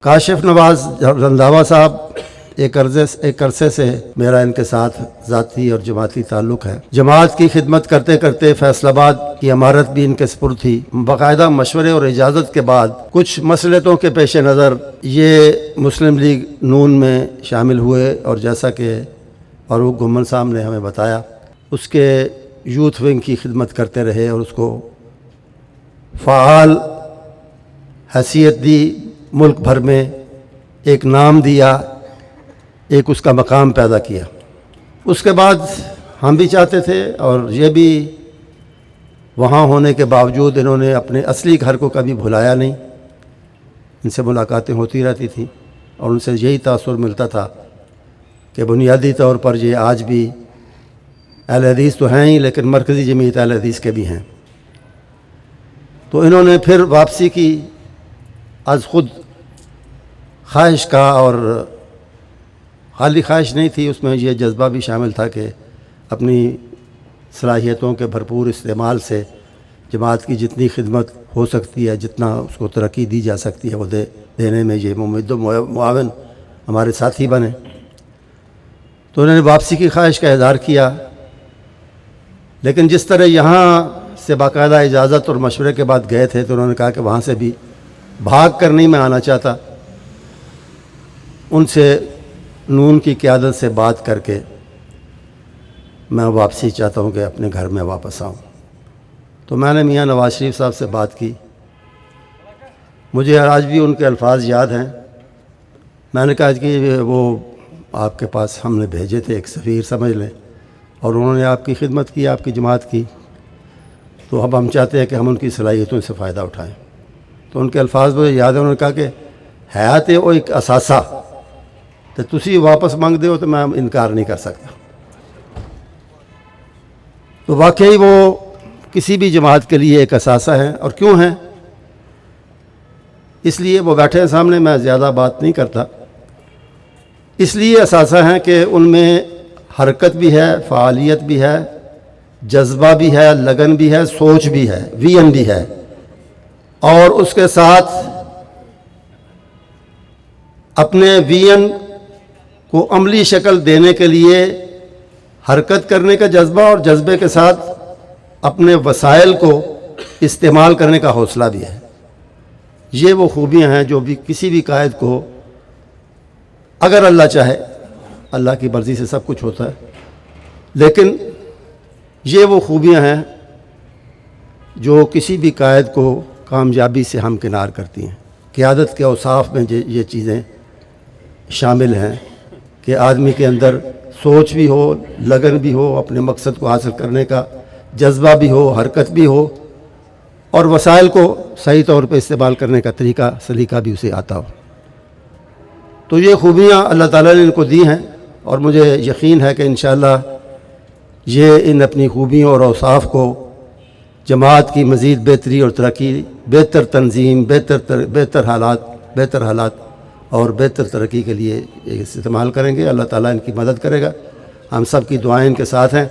کاشف نواز رنداوا صاحب ایک عرصے سے میرا ان کے ساتھ ذاتی اور جماعتی تعلق ہے۔ جماعت کی خدمت کرتے کرتے فیصل آباد کی عمارت بھی ان کے سپرد تھی۔ باقاعدہ مشورے اور اجازت کے بعد کچھ مصلحتوں کے پیش نظر یہ مسلم لیگ نون میں شامل ہوئے، اور جیسا کہ فاروق گھمن صاحب نے ہمیں بتایا، اس کے یوتھ ونگ کی خدمت کرتے رہے اور اس کو فعال حیثیت دی، ملک بھر میں ایک نام دیا، ایک اس کا مقام پیدا کیا۔ اس کے بعد ہم بھی چاہتے تھے، اور یہ بھی وہاں ہونے کے باوجود انہوں نے اپنے اصلی گھر کو کبھی بھلایا نہیں۔ ان سے ملاقاتیں ہوتی رہتی تھیں اور ان سے یہی تاثر ملتا تھا کہ بنیادی طور پر یہ آج بھی اہل حدیث تو ہیں ہی، لیکن مرکزی جمعیت اہل حدیث کے بھی ہیں۔ تو انہوں نے پھر واپسی کی از خود خواہش کا، اور خالی خواہش نہیں تھی، اس میں یہ جذبہ بھی شامل تھا کہ اپنی صلاحیتوں کے بھرپور استعمال سے جماعت کی جتنی خدمت ہو سکتی ہے، جتنا اس کو ترقی دی جا سکتی ہے، وہ دینے میں یہ ممد و معاون ہمارے ساتھی بنے۔ تو انہوں نے واپسی کی خواہش کا اظہار کیا، لیکن جس طرح یہاں سے باقاعدہ اجازت اور مشورے کے بعد گئے تھے، تو انہوں نے کہا کہ وہاں سے بھی بھاگ کر نہیں میں آنا چاہتا، ان سے نون کی قیادت سے بات کر کے میں واپسی چاہتا ہوں کہ اپنے گھر میں واپس آؤں۔ تو میں نے میاں نواز شریف صاحب سے بات کی، مجھے آج بھی ان کے الفاظ یاد ہیں۔ میں نے کہا کہ وہ آپ کے پاس ہم نے بھیجے تھے، ایک سفیر سمجھ لیں، اور انہوں نے آپ کی خدمت کی، آپ کی جماعت کی، تو اب ہم چاہتے ہیں کہ ہم ان کی صلاحیتوں سے فائدہ اٹھائیں۔ تو ان کے الفاظ مجھے یاد ہیں، انہوں نے کہا کہ حیات وہ ایک اثاثہ تو تسی واپس مانگ دے ہو تو میں انکار نہیں کر سکتا۔ تو واقعی وہ کسی بھی جماعت کے لیے ایک اثاثہ ہیں، اور کیوں ہیں؟ اس لیے وہ بیٹھے ہیں سامنے، میں زیادہ بات نہیں کرتا، اس لیے اثاثہ ہیں کہ ان میں حرکت بھی ہے، فعالیت بھی ہے، جذبہ بھی ہے، لگن بھی ہے، سوچ بھی ہے، ویژن بھی ہے، اور اس کے ساتھ اپنے ویژن کو عملی شکل دینے کے لیے حرکت کرنے کا جذبہ، اور جذبے کے ساتھ اپنے وسائل کو استعمال کرنے کا حوصلہ بھی ہے۔ یہ وہ خوبیاں ہیں جو بھی کسی بھی قائد کو، اگر اللہ چاہے، اللہ کی مرضی سے سب کچھ ہوتا ہے، لیکن یہ وہ خوبیاں ہیں جو کسی بھی قائد کو کامیابی سے ہمکنار کرتی ہیں۔ قیادت کے اوصاف میں یہ چیزیں شامل ہیں کہ آدمی کے اندر سوچ بھی ہو، لگن بھی ہو، اپنے مقصد کو حاصل کرنے کا جذبہ بھی ہو، حرکت بھی ہو، اور وسائل کو صحیح طور پہ استعمال کرنے کا سلیقہ بھی اسے آتا ہو۔ تو یہ خوبیاں اللہ تعالیٰ نے ان کو دی ہیں، اور مجھے یقین ہے کہ انشاءاللہ یہ ان اپنی خوبیوں اور اوصاف کو جماعت کی مزید بہتری اور ترقی، بہتر تنظیم، بہتر حالات اور بہتر ترقی کے لیے استعمال کریں گے۔ اللہ تعالیٰ ان کی مدد کرے گا، ہم سب کی دعائیں ان کے ساتھ ہیں۔